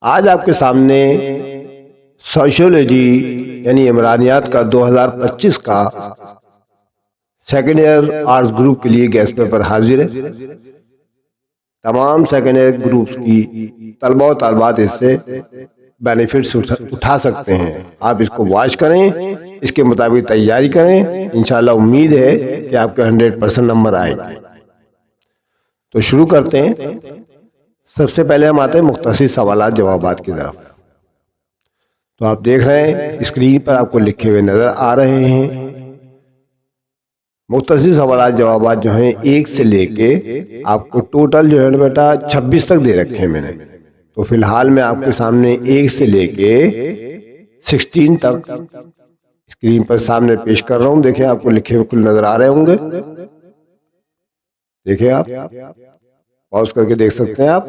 आज आपके सामने सोशियोलॉजी यानी इमरानियात का 2025 का सेकेंड ईयर आर्ट्स ग्रुप के लिए गेस्ट पेपर हाजिर है। तमाम सेकेंड ईयर ग्रुप्स की तलबा और तालबात इससे बेनिफिट्स उठा सकते हैं। आप इसको वॉच करें, इसके मुताबिक तैयारी करें। इंशाल्लाह उम्मीद है कि आपके 100% नंबर आएंगे। तो शुरू करते हैं। सबसे पहले हम आते हैं मुख्तसर सवालात जवाबात की तरफ। तो आप देख रहे हैं स्क्रीन पर आपको लिखे हुए नजर आ रहे हैं। मुख्तसर सवालात जवाबात जो हैं 1 से लेके आपको टोटल जो है ना बेटा 26 तक दे रखे हैं मैंने। तो फिलहाल मैं आपके सामने 1 से लेके 16 तक स्क्रीन पर सामने पेश कर रहा हूं। देखिए आपको लिखे हुए कुल नजर आ रहे होंगे। देखिए आप पॉज करके देख सकते हैं आप।